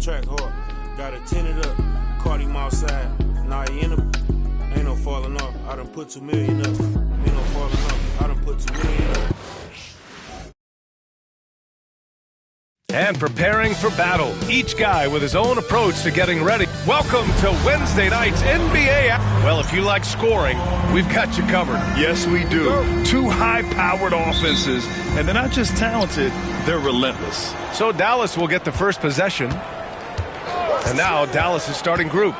track hard. Got it tinted up, caught him outside. Nah, he in a... Ain't no falling off. I done put 2 million up. Ain't no falling off. I done put 2 million up. And preparing for battle. Each guy with his own approach to getting ready. Welcome to Wednesday night's NBA. Well, if you like scoring, we've got you covered. Yes, we do. Two high-powered offenses, and they're not just talented, they're relentless. So Dallas will get the first possession. And now Dallas' starting group.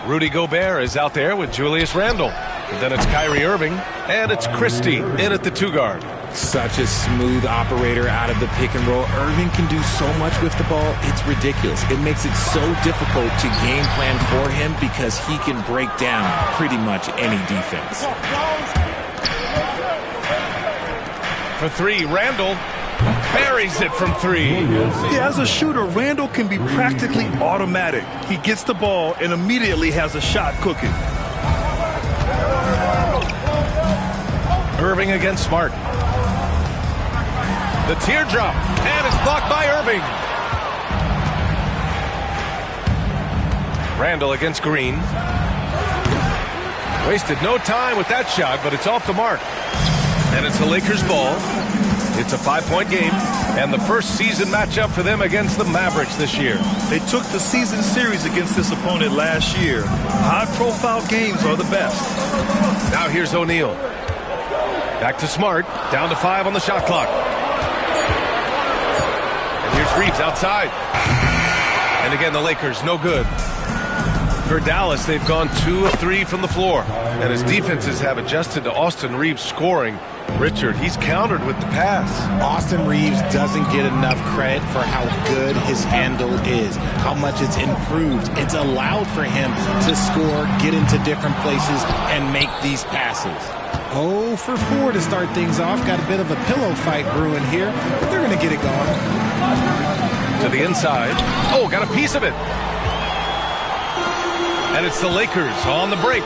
Rudy Gobert is out there with Julius Randle. And then it's Kyrie Irving, and it's Christie in at the 2-guard. Such a smooth operator out of the pick and roll. Irving can do so much with the ball, it's ridiculous. It makes it so difficult to game plan for him because he can break down pretty much any defense. For 3, Randle buries it from 3. Yeah, as a shooter, Randle can be practically automatic. He gets the ball and immediately has a shot cooking. Irving against Smart. The teardrop, and it's blocked by Irving. Randle against Green. Wasted no time with that shot, but it's off the mark. And it's the Lakers' ball. It's a 5-point game, and the first season matchup for them against the Mavericks this year. They took the season series against this opponent last year. High-profile games are the best. Now here's O'Neal. Back to Smart, down to 5 on the shot clock. And here's Reeves outside. And again, the Lakers, no good. For Dallas, they've gone 2 of 3 from the floor. And his defenses have adjusted to Austin Reeves scoring. Richard, he's countered with the pass. Austin Reeves doesn't get enough credit for how good his handle is, how much it's improved. It's allowed for him to score, get into different places, and make these passes. 0 for 4 to start things off. Got a bit of a pillow fight brewing here, but they're going to get it going. To the inside. Oh, got a piece of it. And it's the Lakers on the break.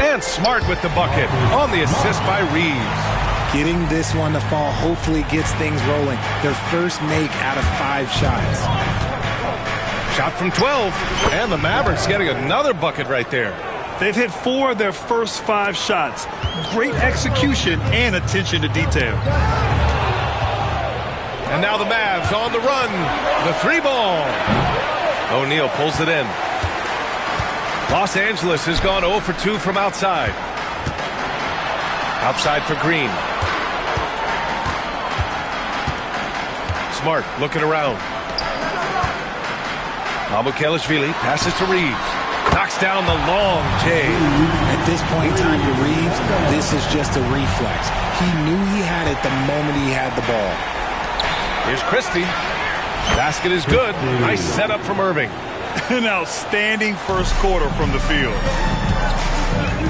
And Smart with the bucket on the assist by Reeves. Getting this one to fall hopefully gets things rolling. Their first make out of 5 shots. Shot from 12. And the Mavericks getting another bucket right there. They've hit 4 of their first 5 shots. Great execution and attention to detail. And now the Mavs on the run. The 3-ball. O'Neal pulls it in. Los Angeles has gone 0 for 2 from outside. Outside for Green. Smart looking around. Mamukelashvili passes to Reeves. Knocks down the long J. At this point in time for Reeves, this is just a reflex. He knew he had it the moment he had the ball. Here's Christie. Basket is good. Nice setup from Irving. An outstanding first quarter from the field.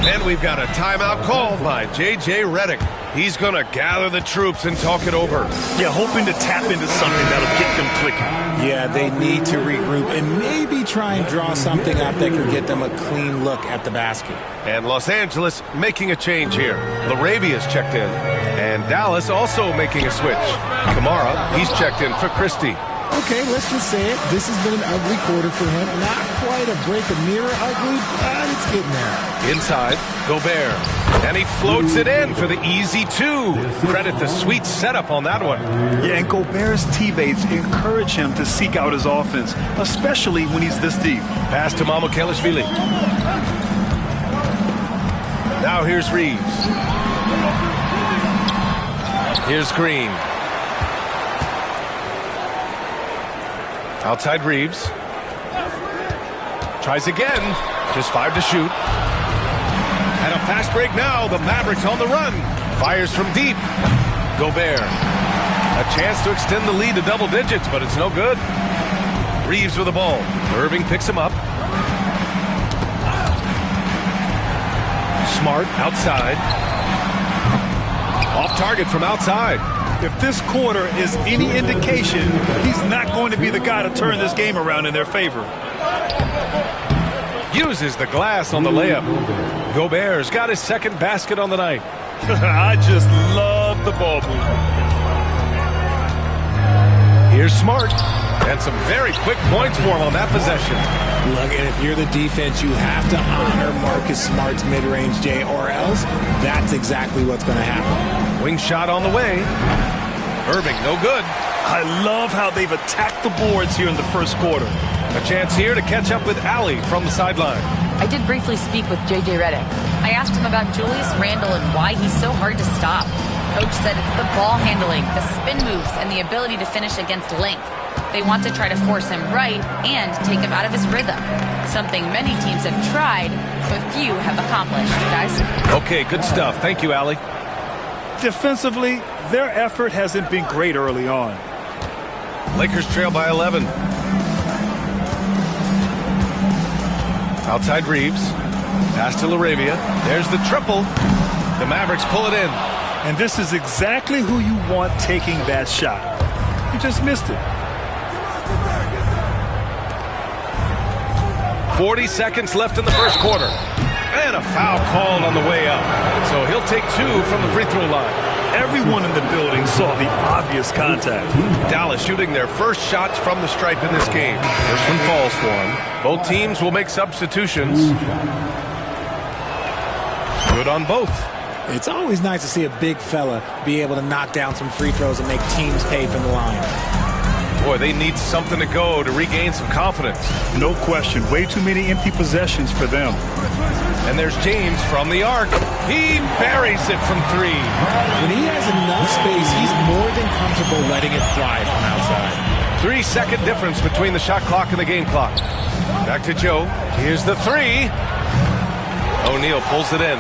And we've got a timeout called by J.J. Redick. He's going to gather the troops and talk it over. Yeah, hoping to tap into something that'll get them clicking. Yeah, they need to regroup and maybe try and draw something up that can get them a clean look at the basket. And Los Angeles making a change here. Larabia's checked in. And Dallas also making a switch. Kamara, he's checked in for Christie. Okay, let's just say it. This has been an ugly quarter for him. Not quite a break a mirror ugly, but it's getting there. Inside, Gobert. And he floats it in for the easy 2. Credit the sweet setup on that one. Yeah, and Gobert's teammates encourage him to seek out his offense, especially when he's this deep. Pass to Mamukelashvili. Now here's Reeves. Here's Green. Outside Reeves. Tries again. Just 5 to shoot. And a fast break now. The Mavericks on the run. Fires from deep. Gobert. A chance to extend the lead to double digits, but it's no good. Reeves with the ball. Irving picks him up. Smart outside. Off target from outside. If this quarter is any indication, he's not going to be the guy to turn this game around in their favor. Uses the glass on the layup. Gobert's got his second basket on the night. I just love the ball movement. Here's Smart. And some very quick points for him on that possession. Look, and if you're the defense, you have to honor Marcus Smart's mid-range, Jay, or else that's exactly what's going to happen. Wing shot on the way. Irving, no good. I love how they've attacked the boards here in the first quarter. A chance here to catch up with Allie from the sideline. I did briefly speak with J.J. Redick. I asked him about Julius Randle and why he's so hard to stop. Coach said it's the ball handling, the spin moves, and the ability to finish against length. They want to try to force him right and take him out of his rhythm. Something many teams have tried, but few have accomplished, guys. Okay, good stuff. Thank you, Allie. Defensively, their effort hasn't been great early on. Lakers trail by 11. Outside Reeves. Pass to LaRavia. There's the triple. The Mavericks pull it in. And this is exactly who you want taking that shot. You just missed it. 40 seconds left in the first quarter. And a foul called on the way up. So he'll take 2 from the free throw line. Everyone in the building saw the obvious contact. Dallas shooting their first shots from the stripe in this game. First one falls for him. Both teams will make substitutions. Good on both. It's always nice to see a big fella be able to knock down some free throws and make teams pay from the line. Boy, they need something to go to regain some confidence. No question. Way too many empty possessions for them. And there's James from the arc. He buries it from 3. When he has enough space, he's more than comfortable letting it fly from outside. 3-second difference between the shot clock and the game clock. Back to Joe. Here's the 3. O'Neal pulls it in.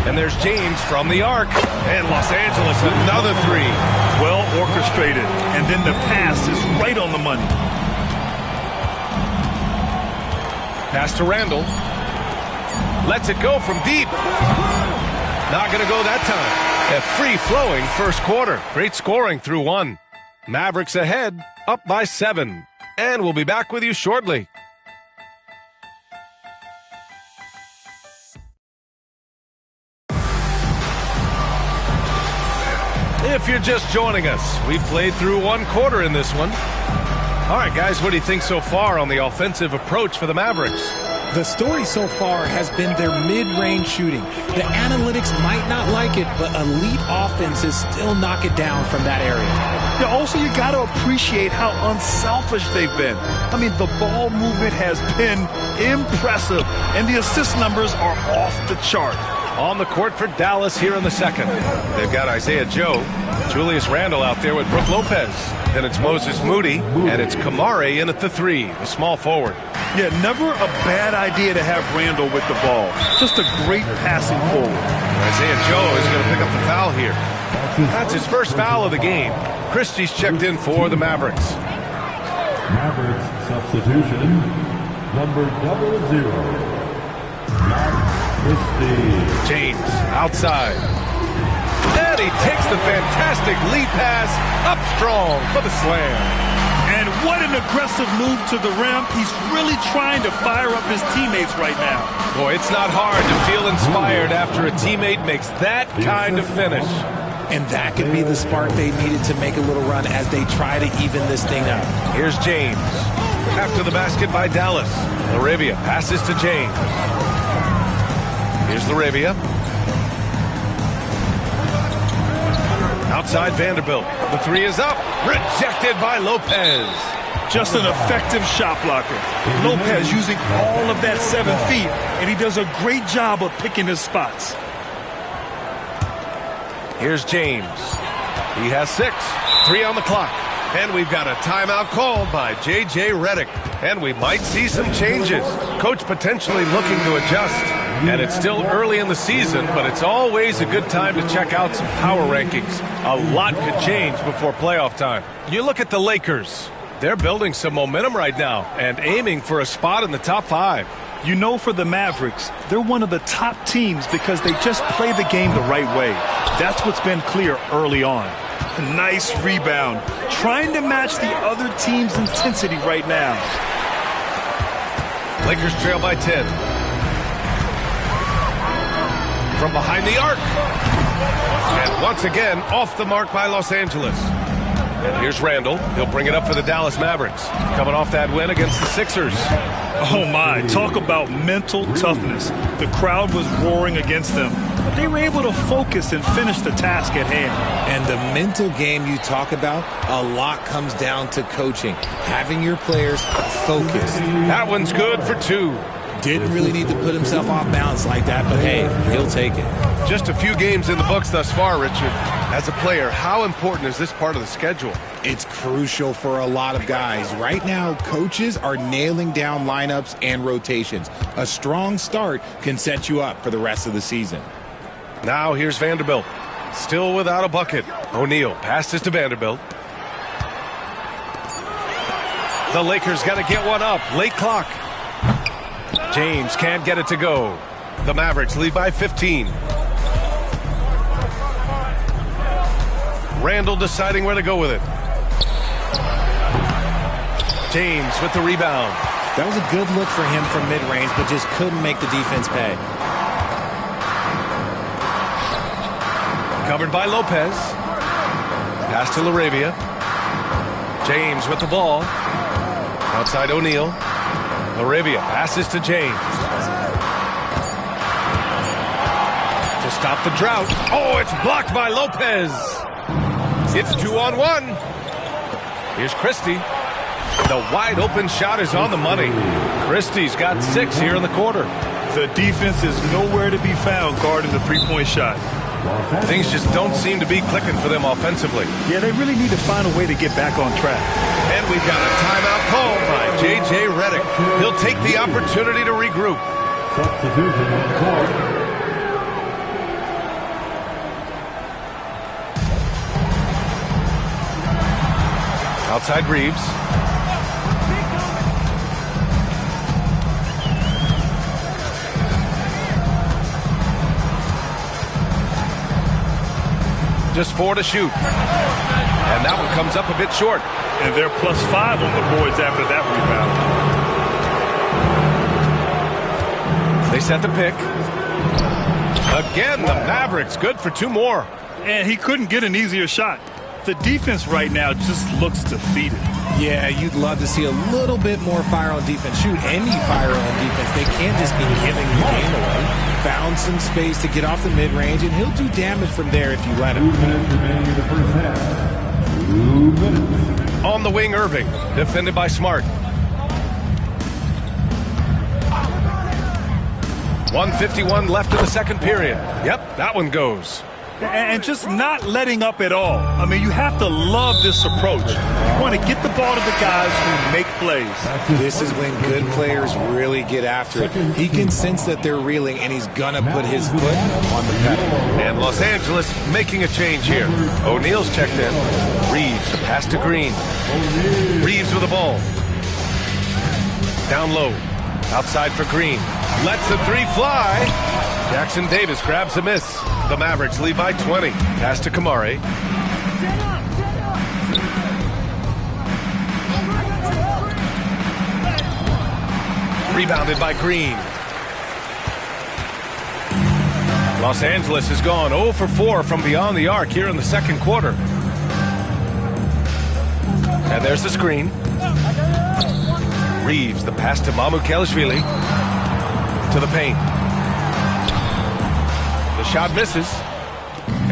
And there's James from the arc. And Los Angeles, another 3. Well orchestrated. And then the pass is right on the money. Pass to Randle. Lets it go from deep. Not going to go that time. A free-flowing first quarter. Great scoring through 1. Mavericks ahead, up by 7. And we'll be back with you shortly. If you're just joining us, we've played through 1 quarter in this one. All right, guys, what do you think so far on the offensive approach for the Mavericks? The story so far has been their mid-range shooting. The analytics might not like it, but elite offenses still knock it down from that area. Yeah, also, you got to appreciate how unselfish they've been. I mean, the ball movement has been impressive, and the assist numbers are off the chart. On the court for Dallas here in the second. They've got Isaiah Joe, Julius Randle out there with Brook Lopez. Then it's Moses Moody, and it's Kamare in at the 3, the small forward. Yeah, never a bad idea to have Randle with the ball. Just a great passing forward. Isaiah Joe is going to pick up the foul here. That's his first foul of the game. Christie's checked in for the Mavericks. Mavericks substitution, number 00. James outside. And he takes the fantastic lead pass up strong for the slam. And what an aggressive move to the rim. He's really trying to fire up his teammates right now. Boy, it's not hard to feel inspired after a teammate makes that kind of finish. And that could be the spark they needed to make a little run as they try to even this thing up. Here's James. After the basket by Dallas. LaRavia passes to James. Here's LaRavia. Outside Vanderbilt. The 3 is up. Rejected by Lopez. Just an effective shot blocker. Lopez using all of that 7 feet, and he does a great job of picking his spots. Here's James. He has 6. 3 on the clock. And we've got a timeout called by J.J. Redick. And we might see some changes. Coach potentially looking to adjust. And it's still early in the season, but it's always a good time to check out some power rankings. A lot could change before playoff time. You look at the Lakers. They're building some momentum right now and aiming for a spot in the top 5. You know, for the Mavericks, they're one of the top teams because they just play the game the right way. That's what's been clear early on. Nice rebound. Trying to match the other team's intensity right now. Lakers trail by 10. From behind the arc. And once again, off the mark by Los Angeles. And here's Randall. He'll bring it up for the Dallas Mavericks. Coming off that win against the Sixers. Oh, my. Talk about mental toughness. The crowd was roaring against them, but they were able to focus and finish the task at hand. And the mental game you talk about, a lot comes down to coaching. Having your players focused. That one's good for 2. Didn't really need to put himself off balance like that, but hey, he'll take it. Just a few games in the books thus far, Richard. As a player, how important is this part of the schedule? It's crucial for a lot of guys. Right now, coaches are nailing down lineups and rotations. A strong start can set you up for the rest of the season. Now here's Vanderbilt. Still without a bucket. O'Neal passes to Vanderbilt. The Lakers got to get one up. Late clock. James can't get it to go. The Mavericks lead by 15. Randall deciding where to go with it. James with the rebound. That was a good look for him from mid-range, but just couldn't make the defense pay. Covered by Lopez. Pass to LaRavia. James with the ball. Outside O'Neal. LaRavia passes to James. To stop the drought. Oh, it's blocked by Lopez. It's 2-on-1. Here's Christie. The wide open shot is on the money. Christie's got 6 here in the quarter. The defense is nowhere to be found guarding the three-point shot. Things just don't seem to be clicking for them offensively. Yeah, they really need to find a way to get back on track. And we've got a timeout called by J.J. Redick. He'll take the opportunity to regroup. Substitution on the court. Outside Reeves. Just 4 to shoot. And that one comes up a bit short. And they're +5 on the boards after that rebound. They set the pick. Again, the Mavericks good for 2 more. And he couldn't get an easier shot. The defense right now just looks defeated. Yeah, you'd love to see a little bit more fire on defense. Shoot, any fire on defense. They can't just be giving the game away. Found some space to get off the mid-range, and he'll do damage from there if you let him. 2 minutes remaining in the first half. 2 minutes. On the wing, Irving. Defended by Smart. 1:51 left in the second period. Yep, that one goes. And just not letting up at all. I mean, you have to love this approach. You want to get the ball to the guys who make plays. This is when good players really get after it. He can sense that they're reeling, and he's going to put his foot on the pedal. And Los Angeles making a change here. O'Neal's checked in. Reeves, pass to Green. Reeves with the ball. Down low. Outside for Green. Lets the 3 fly. Jackson Davis grabs a miss. The Mavericks lead by 20. Pass to Kamari. Rebounded by Green. Los Angeles has gone 0 for 4 from beyond the arc here in the second quarter. And there's the screen. Reeves, the pass to Mamukelashvili. To the paint. The shot misses.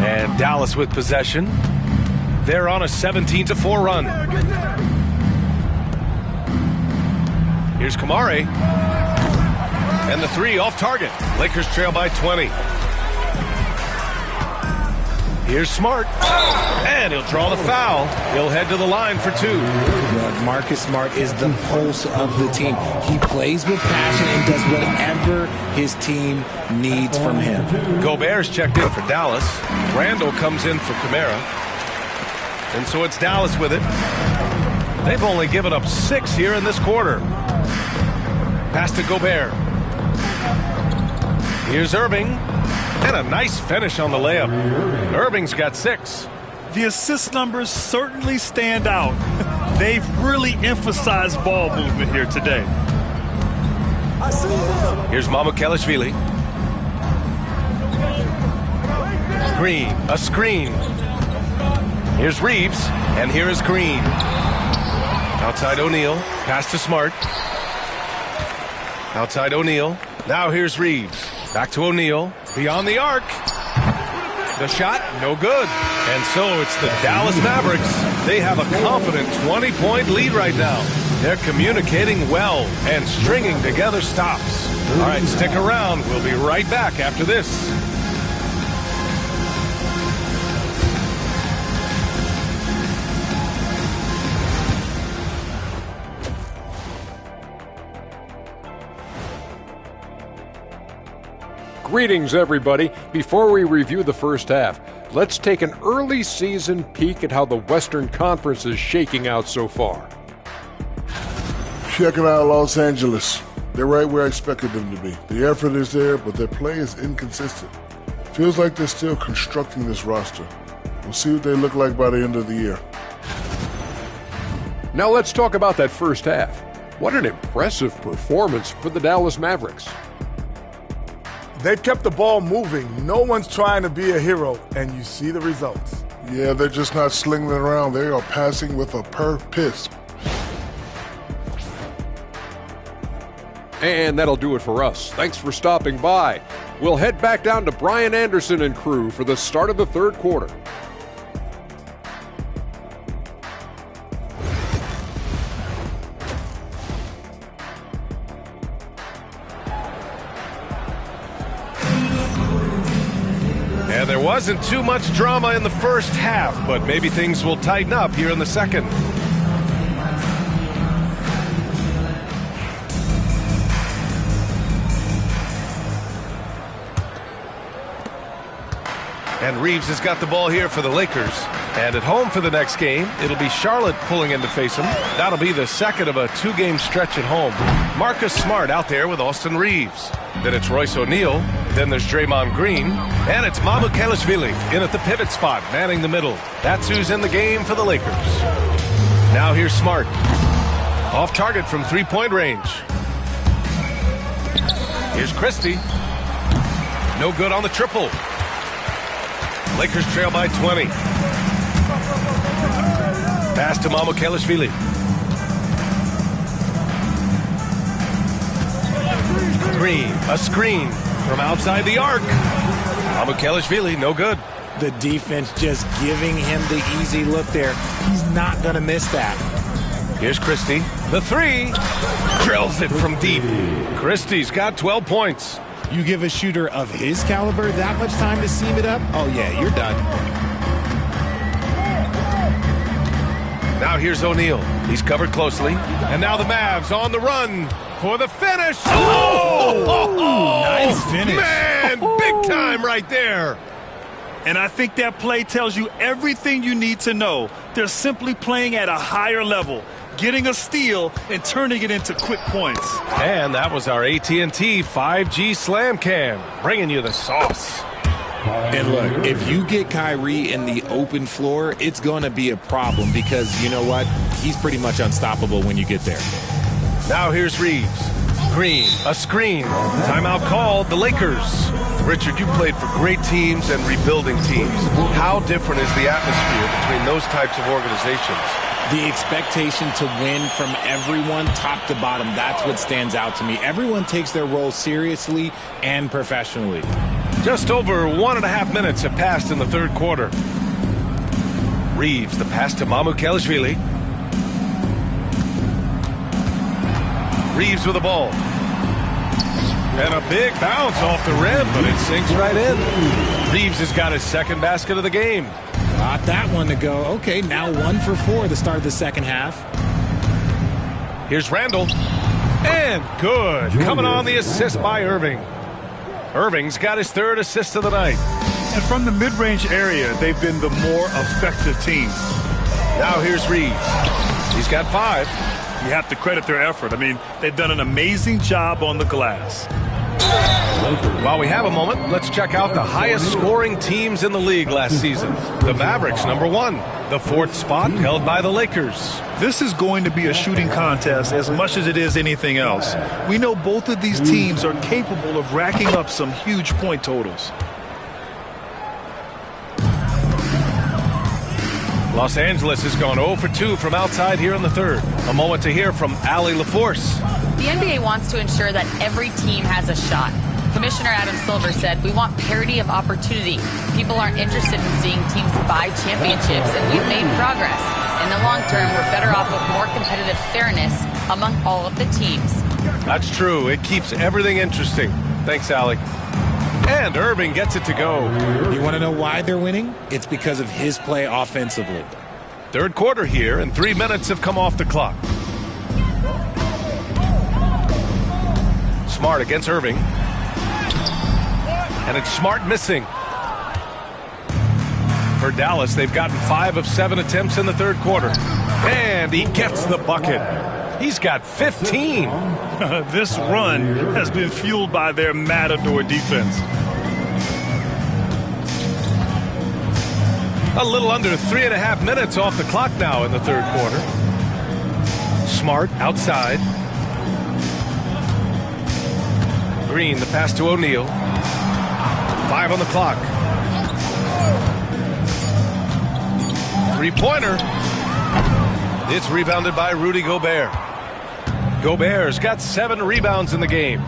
And Dallas with possession. They're on a 17-4 run. Here's Kamari. And the 3 off target. Lakers trail by 20. Here's Smart. And he'll draw the foul. He'll head to the line for 2. Look, Marcus Smart is the pulse of the team. He plays with passion and does whatever his team needs from him. Gobert's checked in for Dallas. Randall comes in for Kamara. And so it's Dallas with it. They've only given up 6 here in this quarter. Pass to Gobert. Here's Irving. And a nice finish on the layup. Irving's got 6. The assist numbers certainly stand out. They've really emphasized ball movement here today. Here's Mamukelashvili. Green, a screen. Here's Reeves, and here is Green. Outside O'Neal, pass to Smart. Outside O'Neal. Now here's Reeves. Back to O'Neal. Beyond the arc. The shot, no good. And so it's the Dallas Mavericks. They have a confident 20-point lead right now. They're communicating well and stringing together stops. All right, stick around. We'll be right back after this. Greetings, everybody. Before we review the first half, let's take an early season peek at how the Western Conference is shaking out so far. Checking out Los Angeles. They're right where I expected them to be. The effort is there, but their play is inconsistent. Feels like they're still constructing this roster. We'll see what they look like by the end of the year. Now let's talk about that first half. What an impressive performance for the Dallas Mavericks. They've kept the ball moving. No one's trying to be a hero, and you see the results. Yeah, they're just not slinging it around. They are passing with a purpose. And that'll do it for us. Thanks for stopping by. We'll head back down to Brian Anderson and crew for the start of the third quarter. And there wasn't too much drama in the first half, but maybe things will tighten up here in the second. And Reeves has got the ball here for the Lakers. And at home for the next game, it'll be Charlotte pulling in to face them. That'll be the second of a two-game stretch at home. Marcus Smart out there with Austin Reeves. Then it's Royce O'Neal. Then there's Draymond Green. And it's Mamukelashvili in at the pivot spot, manning the middle. That's who's in the game for the Lakers. Now here's Smart. Off target from three-point range. Here's Christie. No good on the triple. Lakers trail by 20. Pass to Mamukelashvili. Green, a screen from outside the arc. Mamukelashvili, no good. The defense just giving him the easy look there. He's not going to miss that. Here's Christie. The three. Drills it from deep. Christie's got 12 points. You give a shooter of his caliber that much time to seam it up? Oh, yeah, you're done. Now here's O'Neal. He's covered closely. And now the Mavs on the run for the finish. Oh! Nice finish. Man, big time right there. And I think that play tells you everything you need to know. They're simply playing at a higher level, getting a steal and turning it into quick points. And that was our AT&T 5G Slam Cam, bringing you the sauce. And look, if you get Kyrie in the open floor, it's going to be a problem because, you know what, he's pretty much unstoppable when you get there. Now here's Reeves. Green, a screen. Timeout called, the Lakers. Richard, you played for great teams and rebuilding teams. How different is the atmosphere between those types of organizations? The expectation to win from everyone, top to bottom, that's what stands out to me. Everyone takes their role seriously and professionally. Just over 1.5 minutes have passed in the third quarter. Reeves, the pass to Mamukelashvili. Reeves with the ball. And a big bounce off the rim, but it sinks right in. Reeves has got his second basket of the game. Got that one to go. Okay, now 1 for 4 to start the second half. Here's Randall. And good. Coming on the assist by Irving. Irving's got his third assist of the night. And from the mid-range area, they've been the more effective team. Now here's Reeves. He's got 5. You have to credit their effort. I mean, they've done an amazing job on the glass. While we have a moment, let's check out the highest scoring teams in the league last season. The Mavericks, #1. The 4th spot held by the Lakers. This is going to be a shooting contest as much as it is anything else. We know both of these teams are capable of racking up some huge point totals. Los Angeles has gone 0 for 2 from outside here in the third. A moment to hear from Allie LaForce. The NBA wants to ensure that every team has a shot. Commissioner Adam Silver said, "We want parity of opportunity. People aren't interested in seeing teams buy championships, and we've made progress. In the long term, we're better off with more competitive fairness among all of the teams." That's true. It keeps everything interesting. Thanks, Allie. And Irving gets it to go. You want to know why they're winning? It's because of his play offensively. Third quarter here, and 3 minutes have come off the clock. Smart against Irving. And it's Smart missing. For Dallas, they've gotten 5 of 7 attempts in the third quarter. And he gets the bucket. He's got 15. This run has been fueled by their Matador defense. A little under 3.5 minutes off the clock now in the third quarter. Smart outside. Green, the pass to O'Neal. 5 on the clock. Three-pointer. It's rebounded by Rudy Gobert. Gobert's got 7 rebounds in the game.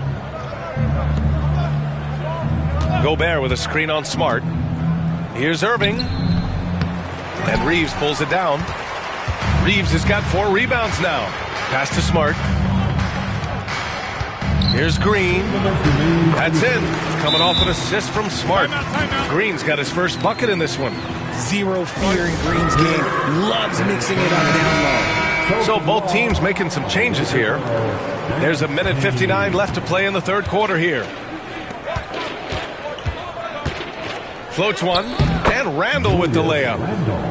Gobert with a screen on Smart. Here's Irving. And Reeves pulls it down. Reeves has got 4 rebounds now. Pass to Smart. Here's Green. That's in. Coming off an assist from Smart. Green's got his first bucket in this one. Zero fear in Green's game. Loves mixing it up down low. So both teams making some changes here. There's 1:59 left to play in the third quarter here. Floats one. And Randall with the layup.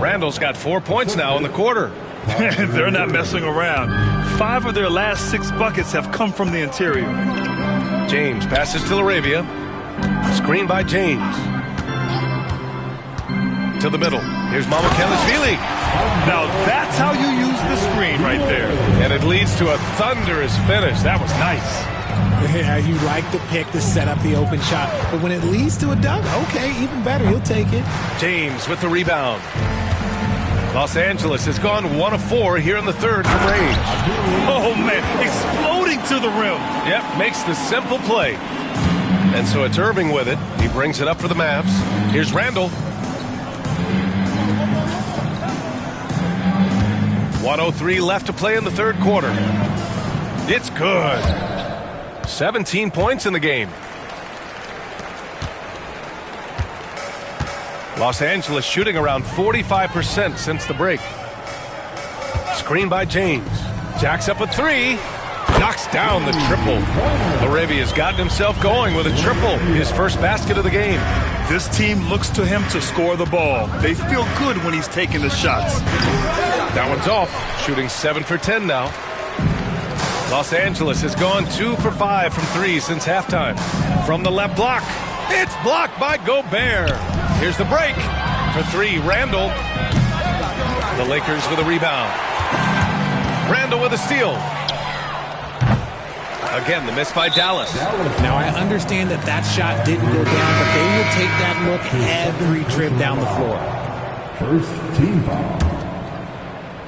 Randall's got 4 points now in the quarter. They're not messing around. 5 of their last 6 buckets have come from the interior. James passes to Laravia. Screen by James. To the middle. Here's Mamukelashvili. Now that's how you use the screen right there. And it leads to a thunderous finish. That was nice. Yeah, you like the pick to set up the open shot, but when it leads to a dunk, okay, even better, you'll take it. James with the rebound. Los Angeles has gone 1 of 4 here in the third from range. Oh, man, exploding to the rim. Yep, makes the simple play. And so it's Irving with it. He brings it up for the Mavs. Here's Randall. 1:03 left to play in the third quarter. It's good. 17 points in the game. Los Angeles shooting around 45% since the break. Screen by James. Jacks up a 3. Knocks down the triple. Laravia's gotten himself going with a triple. His first basket of the game. This team looks to him to score the ball. They feel good when he's taking the shots. That one's off. Shooting 7 for 10 now. Los Angeles has gone 2 for 5 from 3 since halftime. From the left block. It's blocked by Gobert. Here's the break. For 3, Randall. The Lakers with a rebound. Randall with a steal. Again, the miss by Dallas. Now, I understand that shot didn't go down, but they will take that look every trip down the floor. First team foul.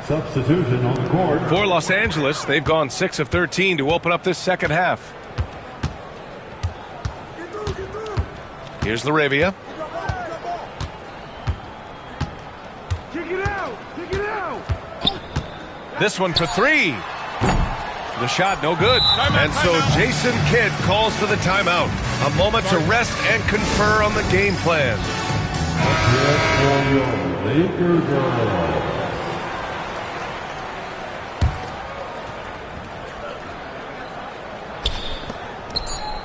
Substitution on the court. For Los Angeles, they've gone 6 of 13 to open up this second half. Here's Laravia. This one for 3. The shot no good. And so Jason Kidd calls for the timeout. A moment to rest and confer on the game plan.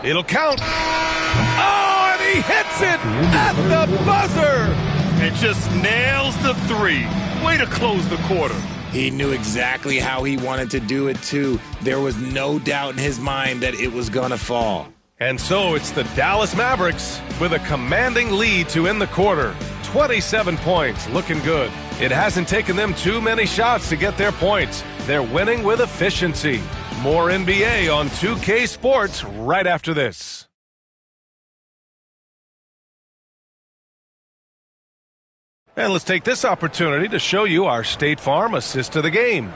It'll count. Oh, and he hits it at the buzzer. And just nails the 3. Way to close the quarter. He knew exactly how he wanted to do it, too. There was no doubt in his mind that it was going to fall. And so it's the Dallas Mavericks with a commanding lead to end the quarter. 27 points, looking good. It hasn't taken them too many shots to get their points. They're winning with efficiency. More NBA on 2K Sports right after this. And let's take this opportunity to show you our State Farm assist to the game.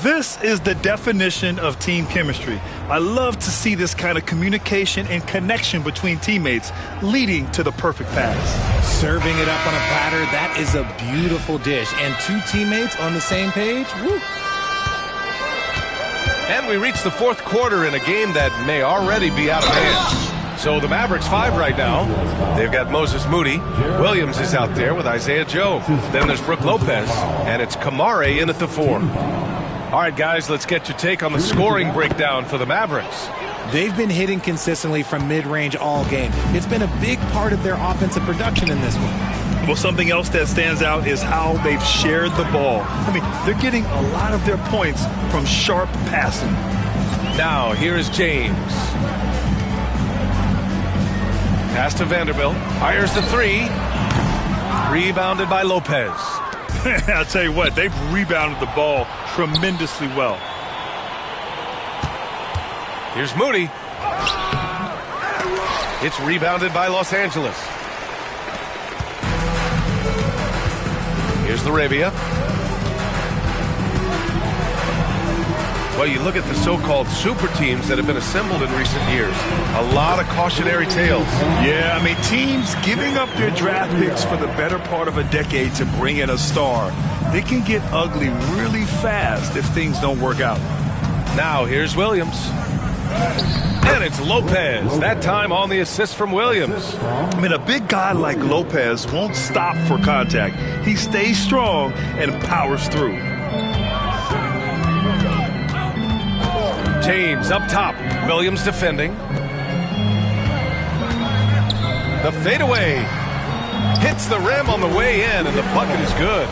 This is the definition of team chemistry. I love to see this kind of communication and connection between teammates leading to the perfect pass. Serving it up on a platter, that is a beautiful dish. And two teammates on the same page, woo. And we reach the fourth quarter in a game that may already be out of hand. So the Mavericks 5 right now. They've got Moses Moody. Williams is out there with Isaiah Joe. Then there's Brook Lopez. And it's Kamare in at the 4. All right, guys, let's get your take on the scoring breakdown for the Mavericks. They've been hitting consistently from mid-range all game. It's been a big part of their offensive production in this one. Well, something else that stands out is how they've shared the ball. I mean, they're getting a lot of their points from sharp passing. Now, here is James. Pass to Vanderbilt. Fires the 3. Rebounded by Lopez. I'll tell you what, they've rebounded the ball tremendously well. Here's Moody. It's rebounded by Los Angeles. Here's Laravia. Well, you look at the so-called super teams that have been assembled in recent years. A lot of cautionary tales. Yeah, I mean, teams giving up their draft picks for the better part of a decade to bring in a star. They can get ugly really fast if things don't work out. Now, here's Williams. And it's Lopez. That time on the assist from Williams. I mean, a big guy like Lopez won't stop for contact. He stays strong and powers through. James up top. Williams defending. The fadeaway. Hits the rim on the way in, and the bucket is good.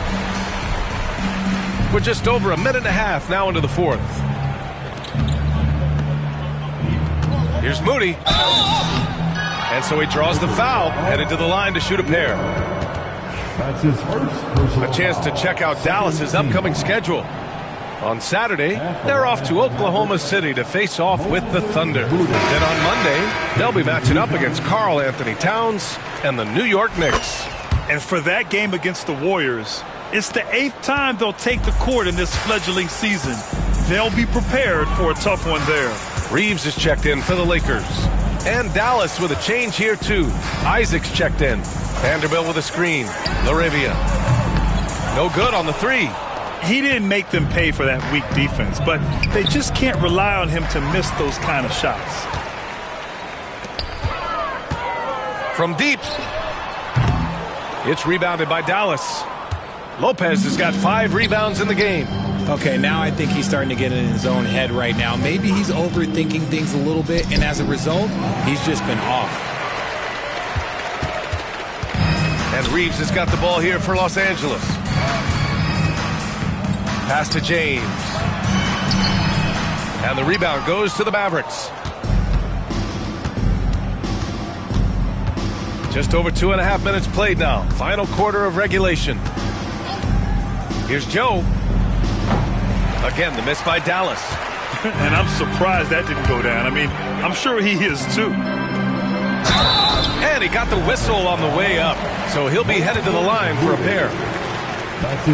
We're just over a minute and a half now into the fourth. Here's Moody. And so he draws the foul, headed to the line to shoot a pair. That's his first A chance to check out Dallas's upcoming schedule. On Saturday, they're off to Oklahoma City to face off with the Thunder. Then on Monday, they'll be matching up against Karl Anthony Towns and the New York Knicks. And for that game against the Warriors, it's the 8th time they'll take the court in this fledgling season. They'll be prepared for a tough one there. Reeves is checked in for the Lakers. And Dallas with a change here, too. Isaac's checked in. Vanderbilt with a screen. Laravia. No good on the 3. He didn't make them pay for that weak defense, but they just can't rely on him to miss those kind of shots. From deep. It's rebounded by Dallas. Lopez has got 5 rebounds in the game. Okay, now I think he's starting to get in his own head right now. Maybe he's overthinking things a little bit, and as a result, he's just been off. And Reeves has got the ball here for Los Angeles. Pass to James. And the rebound goes to the Mavericks. Just over 2.5 minutes played now. Final quarter of regulation. Here's Joe. Again, the miss by Dallas. And I'm surprised that didn't go down. I mean, I'm sure he is too. And he got the whistle on the way up. So he'll be headed to the line for a pair.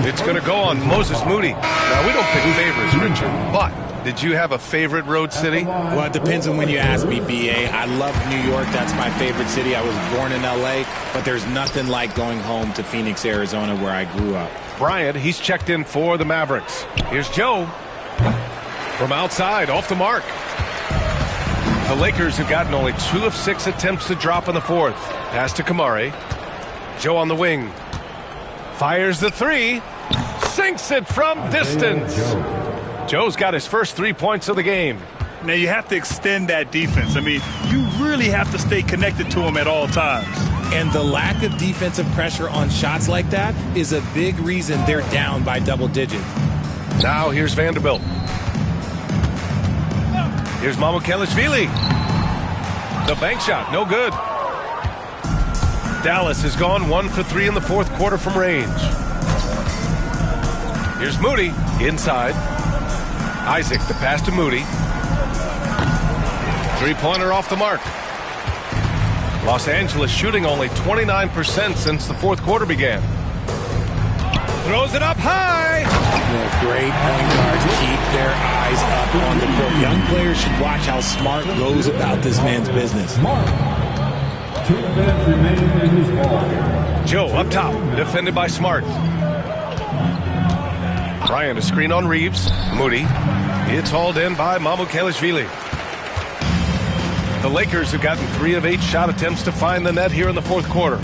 It's going to go on Moses Moody. Now, we don't pick favorites, Richard, but did you have a favorite road city? Well, it depends on when you ask me, B.A. I love New York. That's my favorite city. I was born in L.A., but there's nothing like going home to Phoenix, Arizona, where I grew up. Bryant, he's checked in for the Mavericks. Here's Joe. From outside, off the mark. The Lakers have gotten only 2 of 6 attempts to drop in the fourth. Pass to Kamare. Joe on the wing. Fires the 3. Sinks it from distance. Joe's got his first 3 points of the game. Now, you have to extend that defense. I mean, you really have to stay connected to him at all times. And the lack of defensive pressure on shots like that is a big reason they're down by double digits. Now here's Vanderbilt. Here's Mamukelashvili. The bank shot, no good. Dallas has gone 1 for 3 in the fourth quarter from range. Here's Moody inside. Isaac, the pass to Moody. 3-pointer off the mark. Los Angeles shooting only 29% since the fourth quarter began. Throws it up high. The great point guards keep their eyes up on the court. Young players should watch how Smart goes about this man's business. 2 minutes remaining in this ball game. Joe up top, defended by Smart. Bryant a screen on Reeves. Moody. It's hauled in by Mamukelashvili. The Lakers have gotten 3 of 8 shot attempts to find the net here in the fourth quarter.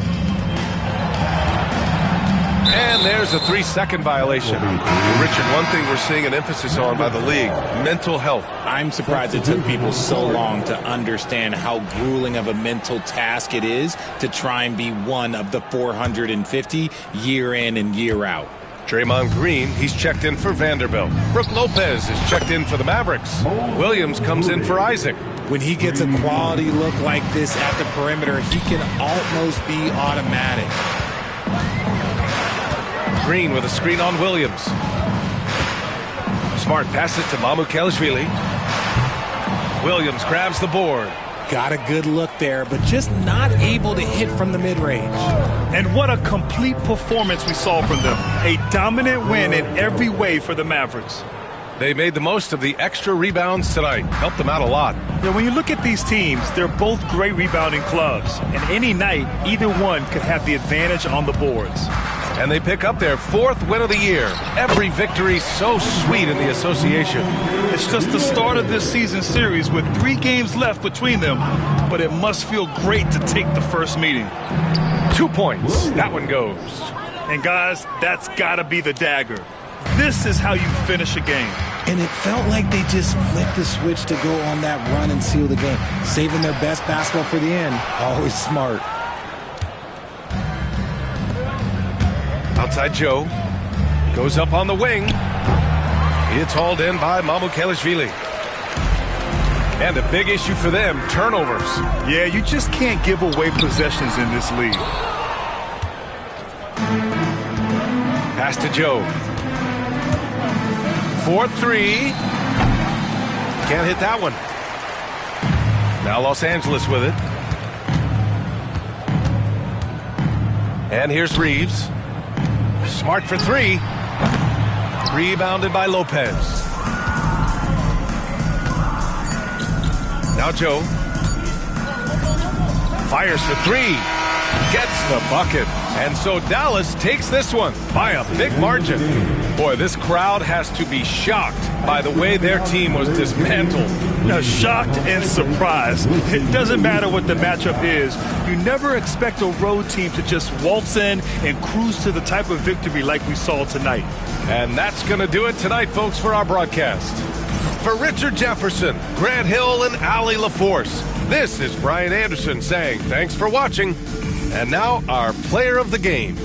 And there's a 3-second violation. Richard, one thing we're seeing an emphasis on by the league, mental health. I'm surprised it took people so long to understand how grueling of a mental task it is to try and be one of the 450 year in and year out. Draymond Green, he's checked in for Vanderbilt. Brook Lopez is checked in for the Mavericks. Williams comes in for Isaac. When he gets a quality look like this at the perimeter, he can almost be automatic. Green with a screen on Williams. Smart passes to Mamukelashvili. Williams grabs the board. Got a good look there, but just not able to hit from the mid-range. And what a complete performance we saw from them. A dominant win in every way for the Mavericks. They made the most of the extra rebounds tonight. Helped them out a lot. Yeah, when you look at these teams, they're both great rebounding clubs. And any night, either one could have the advantage on the boards. And they pick up their 4th win of the year. Every victory so sweet in the association. It's just the start of this season series with 3 games left between them. But it must feel great to take the first meeting. 2 points. That one goes. And guys, that's got to be the dagger. This is how you finish a game. And it felt like they just flipped the switch to go on that run and seal the game. Saving their best basketball for the end. Always smart. Outside Joe. Goes up on the wing. It's hauled in by Mamukelashvili. And a big issue for them, turnovers. Yeah, you just can't give away possessions in this league. Pass to Joe. 4-3. Can't hit that one. Now Los Angeles with it. And here's Reeves. Smart for 3. Rebounded by Lopez. Now Joe. Fires for 3. Gets the bucket. And so Dallas takes this one by a big margin. Boy, this crowd has to be shocked by the way their team was dismantled. Now, shocked and surprised. It doesn't matter what the matchup is. You never expect a road team to just waltz in and cruise to the type of victory like we saw tonight. And that's going to do it tonight, folks, for our broadcast. For Richard Jefferson, Grant Hill, and Allie LaForce, this is Brian Anderson saying thanks for watching. And now our player of the game.